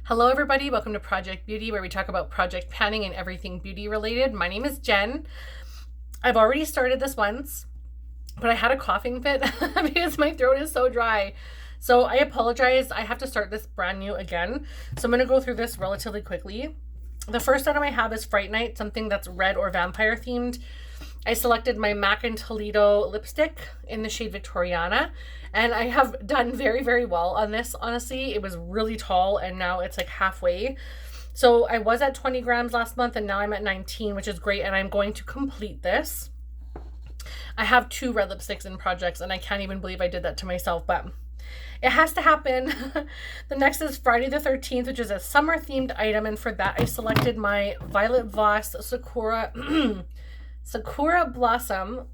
Hello everybody, welcome to Project Beauty, where we talk about project planning and everything beauty related. My name is Jen. I've already started this once, but I had a coughing fit because my throat is so dry. So I apologize, I have to start this brand new again. So I'm going to go through this relatively quickly. The first item I have is Fright Night, something that's red or vampire themed. I selected my MAC and Toledo lipstick in the shade Victoriana, and I have done very, very well on this, honestly. It was really tall, and now it's like halfway. So I was at 20 grams last month, and now I'm at 19, which is great, and I'm going to complete this. I have 2 red lipsticks in projects, and I can't even believe I did that to myself, but it has to happen. The next is Friday the 13th, which is a summer-themed item, and for that I selected my Violet Voss Sakura Blossom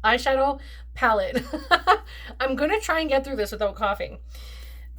eyeshadow palette. I'm gonna try and get through this without coughing.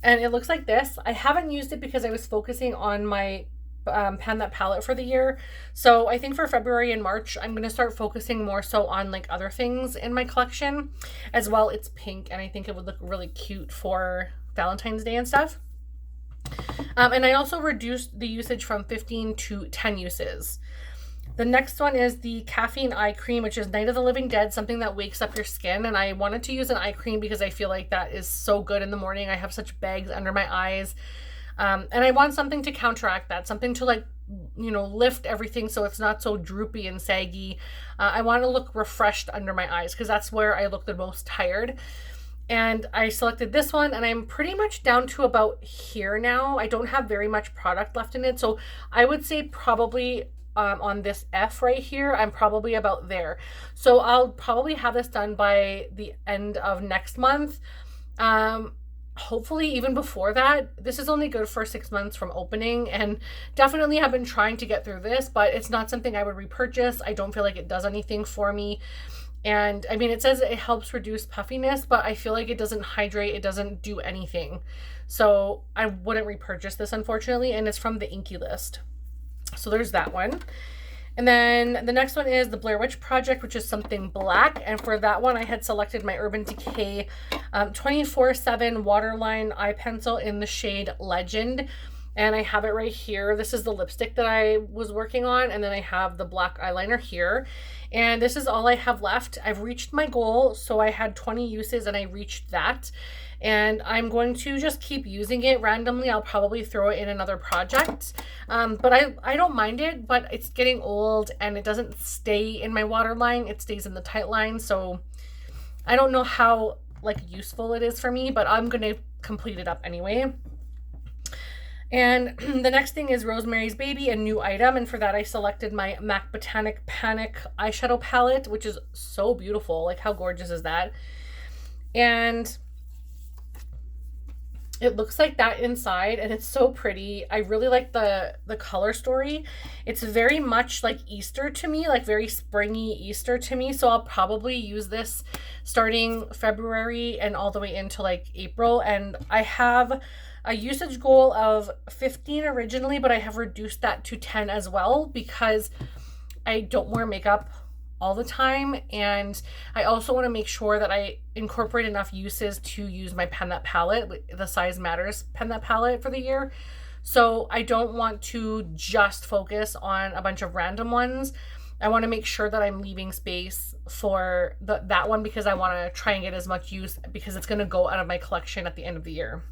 And it looks like this. I haven't used it because I was focusing on my Pan That palette for the year. So I think for February and March, I'm gonna start focusing more so on like other things in my collection. As well, it's pink, and I think it would look really cute for Valentine's Day and stuff. And I also reduced the usage from 15 to 10 uses. The next one is the Caffeine Eye Cream, which is Night of the Living Dead, something that wakes up your skin. And I wanted to use an eye cream because I feel like that is so good in the morning. I have such bags under my eyes. And I want something to counteract that, something to like, lift everything so it's not so droopy and saggy. I want to look refreshed under my eyes because that's where I look the most tired. And I selected this one, and I'm pretty much down to about here now. I don't have very much product left in it. So I would say probably on this F right here, I'm probably about there. So I'll probably have this done by the end of next month. Hopefully even before that. This is only good for 6 months from opening, and definitely have been trying to get through this, but it's not something I would repurchase. I don't feel like it does anything for me. And I mean, it says it helps reduce puffiness, but I feel like it doesn't hydrate. It doesn't do anything. So I wouldn't repurchase this, unfortunately, and it's from the Inky list. So there's that one. And then the next one is the Blair Witch Project, which is something black. And for that one, I had selected my Urban Decay 24/7 Waterline Eye Pencil in the shade Legend. And I have it right here. This is the lipstick that I was working on. And then I have the black eyeliner here. And this is all I have left. I've reached my goal. So I had 20 uses and I reached that. And I'm going to just keep using it randomly. I'll probably throw it in another project. But I don't mind it, but it's getting old and it doesn't stay in my waterline. It stays in the tight line. So I don't know how like useful it is for me, but I'm going to complete it up anyway. And the next thing is Rosemary's Baby, a new item. And for that, I selected my MAC Botanic Panic eyeshadow palette, which is so beautiful. Like, how gorgeous is that? And it looks like that inside, and it's so pretty. I really like the color story. It's very much like Easter to me, like very springy Easter to me. So I'll probably use this starting February and all the way into like April. And I have a usage goal of 15 originally, but I have reduced that to 10 as well because I don't wear makeup all the time, and I also want to make sure that I incorporate enough uses to use my Pen That palette, the Size Matters Pen That palette for the year. So I don't want to just focus on a bunch of random ones. I want to make sure that I'm leaving space for that one because I want to try and get as much use because it's going to go out of my collection at the end of the year.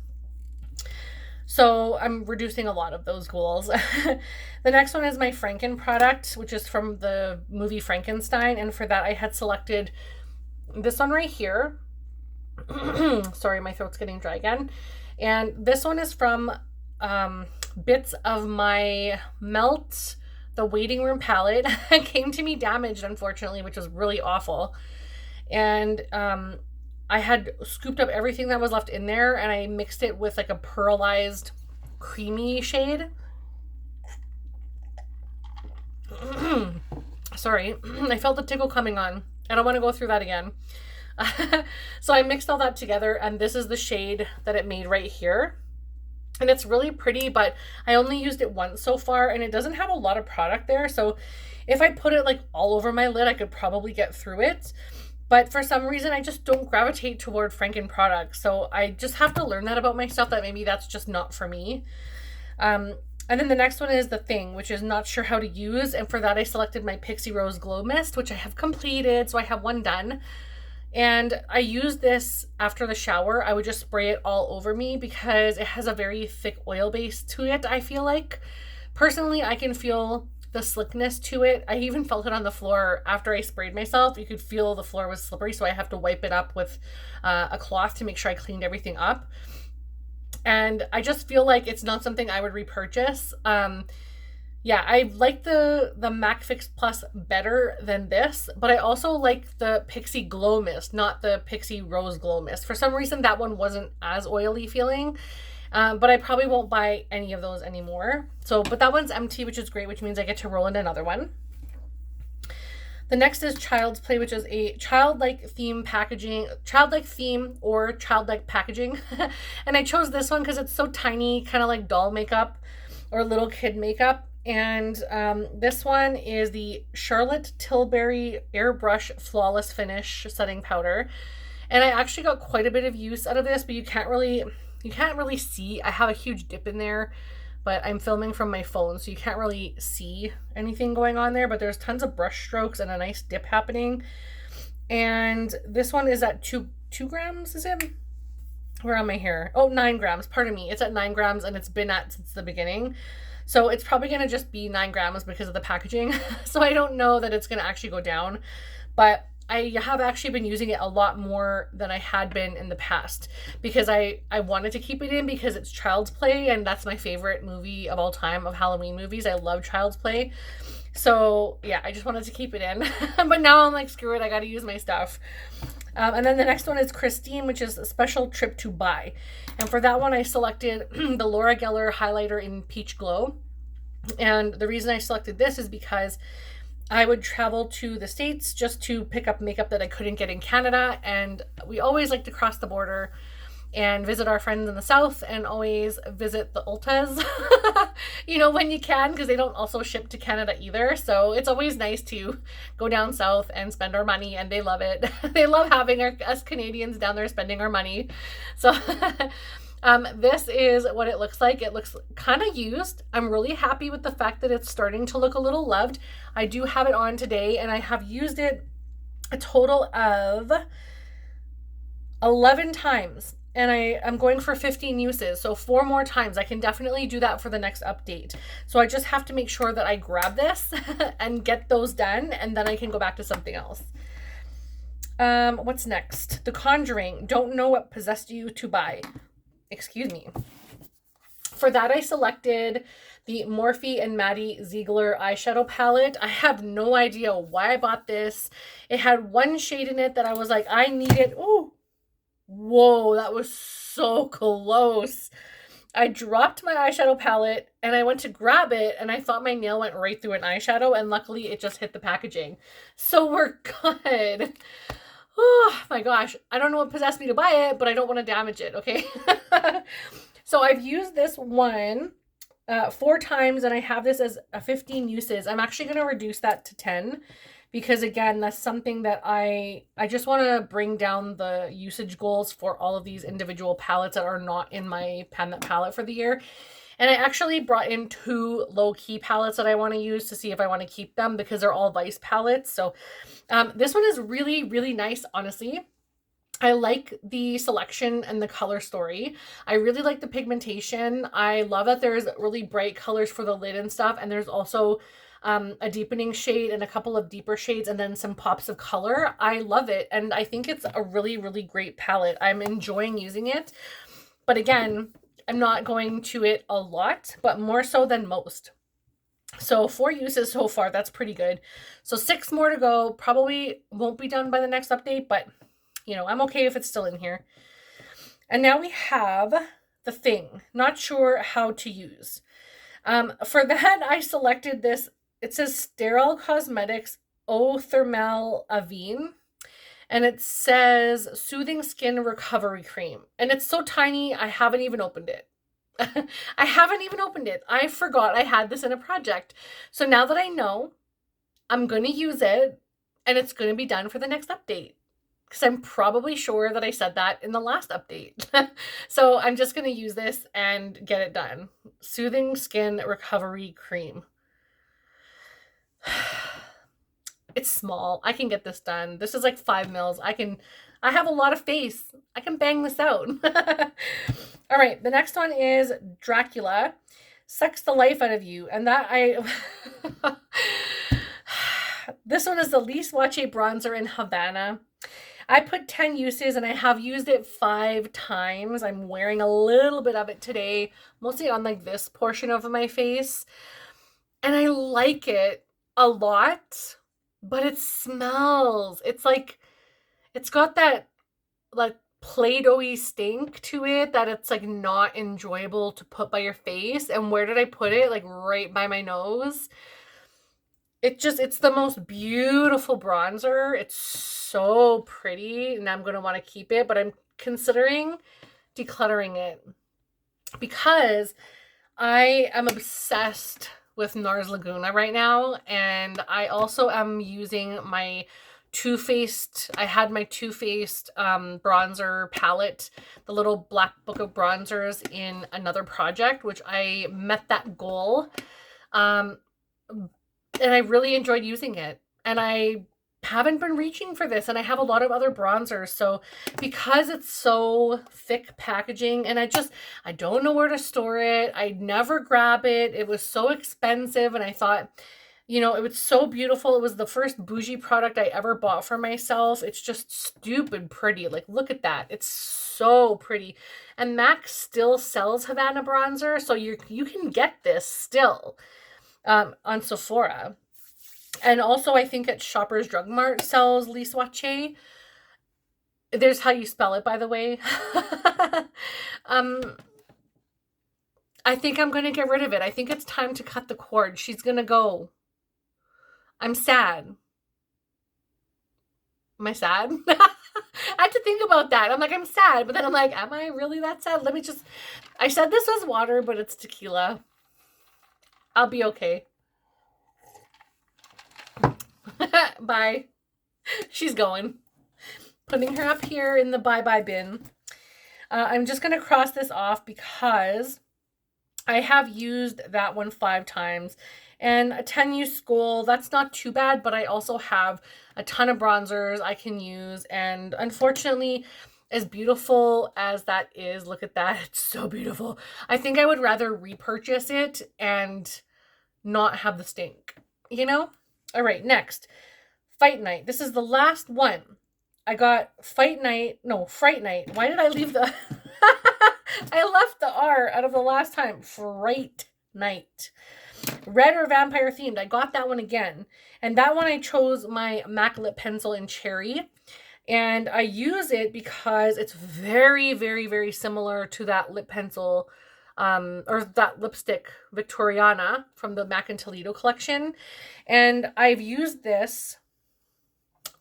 So I'm reducing a lot of those goals. The next one is my Franken product, which is from the movie Frankenstein. And for that, I had selected this one right here. Sorry, my throat's getting dry again. And this one is from bits of my Melt, the Waiting Room palette. It came to me damaged, unfortunately, which was really awful. And I had scooped up everything that was left in there, and I mixed it with like a pearlized creamy shade. Sorry, I felt the tickle coming on. I don't want to go through that again. So I mixed all that together, and this is the shade that it made right here. And it's really pretty, but I only used it once so far, and it doesn't have a lot of product there. So if I put it like all over my lid, I could probably get through it. But for some reason, I just don't gravitate toward Franken products. So I just have to learn that about myself, that maybe that's just not for me. And then the next one is The Thing, which is not sure how to use. And for that, I selected my Pixie Rose Glow Mist, which I have completed. So I have one done. And I use this after the shower. I would just spray it all over me because it has a very thick oil base to it, I feel like. Personally, I can feel the slickness to it. I even felt it on the floor after I sprayed myself. You could feel the floor was slippery, so I have to wipe it up with a cloth to make sure I cleaned everything up. And I just feel like it's not something I would repurchase. Yeah, I like the MAC Fix Plus better than this, but I also like the Pixie Glow Mist, not the Pixie Rose Glow Mist. For some reason, that one wasn't as oily feeling, but I probably won't buy any of those anymore. So, but that one's empty, which is great, which means I get to roll in another one. The next is Child's Play, which is a childlike theme or childlike packaging. And I chose this one because it's so tiny, kind of like doll makeup or little kid makeup. And this one is the Charlotte Tilbury Airbrush Flawless Finish Setting Powder. And I actually got quite a bit of use out of this, but you can't really see. I have a huge dip in there, but I'm filming from my phone, so you can't really see anything going on there, but there's tons of brush strokes and a nice dip happening. And this one is at 2 grams, is it? Where am I here? Oh, 9 grams, pardon me. It's at 9 grams and it's been at since the beginning. So it's probably going to just be 9 grams because of the packaging. So I don't know that it's going to actually go down, but I have actually been using it a lot more than I had been in the past because I wanted to keep it in because it's Child's Play, and that's my favorite movie of all time of Halloween movies. I love Child's Play. So yeah, I just wanted to keep it in. But now I'm like, screw it, I got to use my stuff. And then the next one is Christine, which is a special trip to buy. And for that one, I selected the Laura Geller highlighter in Peach Glow. And the reason I selected this is because I would travel to the States just to pick up makeup that I couldn't get in Canada. And we always like to cross the border and visit our friends in the South and always visit the Ultas, when you can, because they don't also ship to Canada either. So it's always nice to go down South and spend our money, and they love it. They love having us Canadians down there spending our money. So this is what it looks like. It looks kind of used. I'm really happy with the fact that it's starting to look a little loved. I do have it on today, and I have used it a total of 11 times. And I'm going for 15 uses, so 4 more times. I can definitely do that for the next update. So I just have to make sure that I grab this and get those done, and then I can go back to something else. What's next? The Conjuring. Don't know what possessed you to buy. Excuse me. For that, I selected the Morphe and Maddie Ziegler eyeshadow palette. I have no idea why I bought this. It had one shade in it that I was like, I need it. Ooh. Whoa, that was so close. I dropped my eyeshadow palette and I went to grab it and I thought my nail went right through an eyeshadow, and luckily it just hit the packaging. So we're good. Oh my gosh. I don't know what possessed me to buy it, but I don't want to damage it, okay? So I've used this one 4 times, and I have this as 15 uses. I'm actually going to reduce that to 10. Because again, that's something that I just want to bring down the usage goals for all of these individual palettes that are not in my Pan That palette for the year. And I actually brought in 2 low-key palettes that I want to use to see if I want to keep them, because they're all Vice palettes. So this one is really, really nice, honestly. I like the selection and the color story. I really like the pigmentation. I love that there's really bright colors for the lid and stuff. And there's also a deepening shade and a couple of deeper shades and then some pops of color. I love it. And I think it's a really, really great palette. I'm enjoying using it. But again, I'm not going to it a lot, but more so than most. So 4 uses so far. That's pretty good. So 6 more to go. Probably won't be done by the next update, but I'm okay if it's still in here. And now we have The Thing. Not sure how to use. For that, I selected this. It says Sterile Cosmetics Eau Thermale Avene, and it says Soothing Skin Recovery Cream. And it's so tiny, I haven't even opened it. I haven't even opened it. I forgot I had this in a project. So now that I know, I'm going to use it, and it's going to be done for the next update. because I'm probably sure that I said that in the last update. So I'm just going to use this and get it done. Soothing Skin Recovery Cream. It's small. I can get this done. This is like 5 mils. I have a lot of face. I can bang this out. All right, the next one is Dracula. Sucks the life out of you. And this one is the Liswache bronzer in Havana. I put 10 uses and I have used it 5 times. I'm wearing a little bit of it today, mostly on like this portion of my face. And I like it a lot, but it smells. It's like, it's got that like Play-Doh-y stink to it that it's like not enjoyable to put by your face. And where did I put it? Like right by my nose. It's the most beautiful bronzer. It's so pretty and I'm going to want to keep it, but I'm considering decluttering it because I am obsessed with NARS Laguna right now. And I also am using my Too Faced, I had my Too Faced bronzer palette, the little black book of bronzers in another project, which I met that goal. And I really enjoyed using it. And I haven't been reaching for this. And I have a lot of other bronzers. So because it's so thick packaging and I don't know where to store it. I never grab it. It was so expensive. And I thought, you know, it was so beautiful. It was the first bougie product I ever bought for myself. It's just stupid pretty. Like, look at that. It's so pretty. And MAC still sells Havana bronzer. So you can get this still. On Sephora. And also I think at Shoppers Drug Mart sells Liswache. There's how you spell it, by the way. I think I'm going to get rid of it. I think it's time to cut the cord. She's going to go. I'm sad. Am I sad? I had to think about that. I'm like, I'm sad. But then I'm like, am I really that sad? I said this was water, but it's tequila. I'll be okay. Bye. She's going. Putting her up here in the bye-bye bin. I'm just going to cross this off because I have used that one 5 times. And a 10-use goal, that's not too bad, but I also have a ton of bronzers I can use. And unfortunately, as beautiful as that is, look at that. It's so beautiful. I think I would rather repurchase it and not have the stink, you know? All right, next. Fight Night. This is the last one. I got Fright Night. Why did I leave the... I left the R out of the last time. Fright Night. Red or vampire themed. I got that one again. And that one I chose my MAC lip pencil in cherry. And I use it because it's very, very, very similar to that lip pencil, or that lipstick Victoriana from the MAC and Toledo collection. And I've used this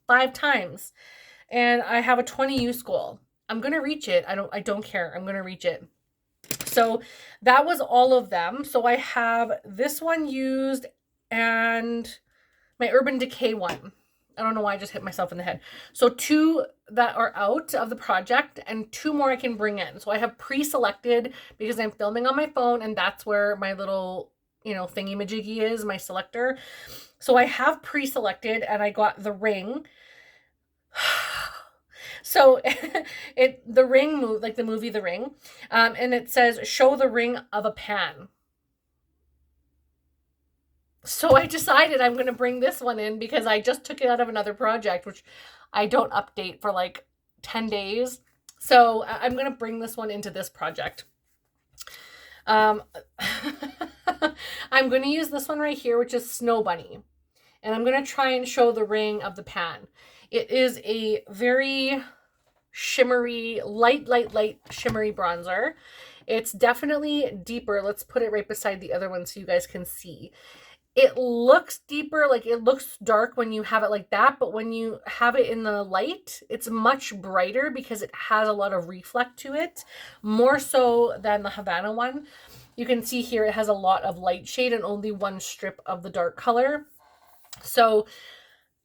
5 times. And I have a 20-use goal. I'm going to reach it. I don't care. I'm going to reach it. So that was all of them. So I have this one used and my Urban Decay one. I don't know why I just hit myself in the head. So 2 that are out of the project and 2 more I can bring in. So I have pre-selected because I'm filming on my phone and that's where my little, thingy-majiggy is, my selector. So I have pre-selected and I got the ring. So the ring move, like the movie The Ring, and it says show the ring of a pan. So I decided I'm going to bring this one in because I just took it out of another project, which I don't update for like 10 days. So I'm going to bring this one into this project. I'm going to use this one right here, which is Snow Bunny. And I'm going to try and show the ring of the pan. It is a very shimmery, light shimmery bronzer. It's definitely deeper. Let's put it right beside the other one so you guys can see. It looks deeper, like it looks dark when you have it like that, but when you have it in the light, it's much brighter because it has a lot of reflect to it, more so than the Havana one. You can see here it has a lot of light shade and only one strip of the dark color. So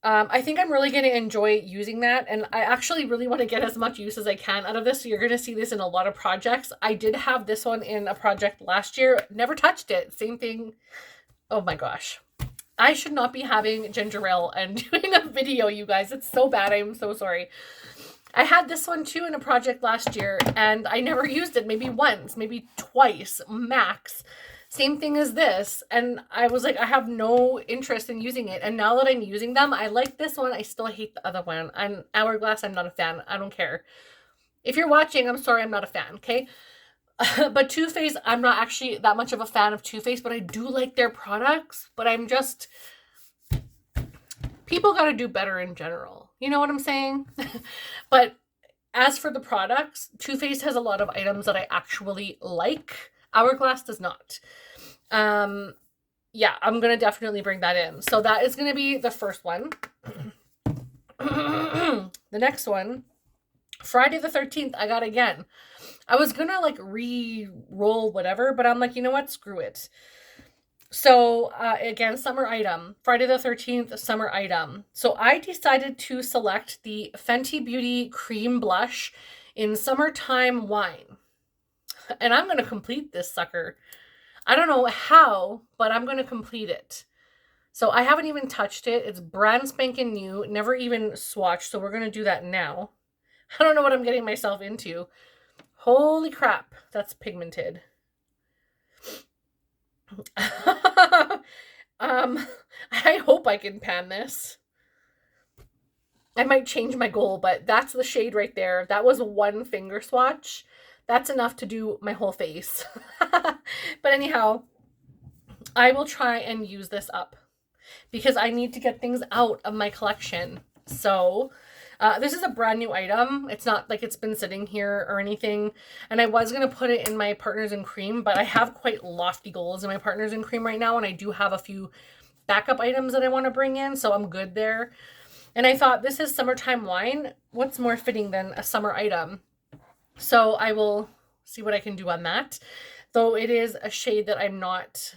I think I'm really going to enjoy using that, and I actually really want to get as much use as I can out of this. So you're going to see this in a lot of projects. I did have this one in a project last year, never touched it. Same thing. Oh my gosh. I should not be having ginger ale and doing a video, you guys. It's so bad. I'm so sorry. I had this one too in a project last year, and I never used it. Maybe once, maybe twice, max. Same thing as this. And I was like, I have no interest in using it. And now that I'm using them, I like this one. I still hate the other one. I'm Hourglass. I'm not a fan. I don't care. If you're watching, I'm sorry, I'm not a fan, okay? But Too Faced, I'm not actually that much of a fan of Too Faced, but I do like their products. But I'm just, people got to do better in general. You know what I'm saying? But as for the products, Too Faced has a lot of items that I actually like. Hourglass does not. Yeah, I'm going to definitely bring that in. So that is going to be the first one. The next one, Friday the 13th, I got again. I was going to like re-roll whatever, but I'm like, you know what? Screw it. So again, summer item. Friday the 13th, summer item. So I decided to select the Fenty Beauty Cream Blush in Summertime Wine. And I'm going to complete this sucker. I don't know how, but I'm going to complete it. So I haven't even touched it. It's brand spanking new, never even swatched. So we're going to do that now. I don't know what I'm getting myself into. Holy crap, that's pigmented. I hope I can pan this. I might change my goal, but that's the shade right there. That was one finger swatch. That's enough to do my whole face. But anyhow, I will try and use this up because I need to get things out of my collection. So this is a brand new item. It's not like it's been sitting here or anything. And I was going to put it in my Partners in Cream, but I have quite lofty goals in my Partners in Cream right now. And I do have a few backup items that I want to bring in. So I'm good there. And I thought, this is Summertime Wine. What's more fitting than a summer item? So I will see what I can do on that. Though it is a shade that I'm not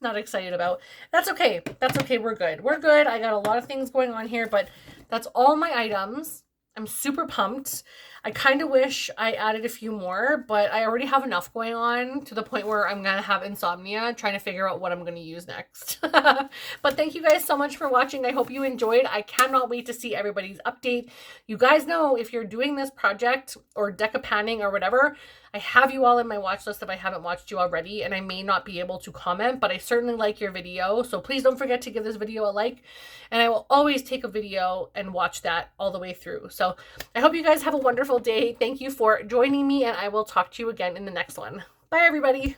not excited about. That's okay. That's okay. We're good. We're good. I got a lot of things going on here, but that's all my items. I'm super pumped. I kind of wish I added a few more, but I already have enough going on to the point where I'm going to have insomnia trying to figure out what I'm going to use next. But thank you guys so much for watching. I hope you enjoyed. I cannot wait to see everybody's update. You guys know if you're doing this project or deca panning or whatever, I have you all in my watch list if I haven't watched you already, and I may not be able to comment, but I certainly like your video. So please don't forget to give this video a like, and I will always take a video and watch that all the way through. So I hope you guys have a wonderful day. Thank you for joining me, and I will talk to you again in the next one. Bye, everybody.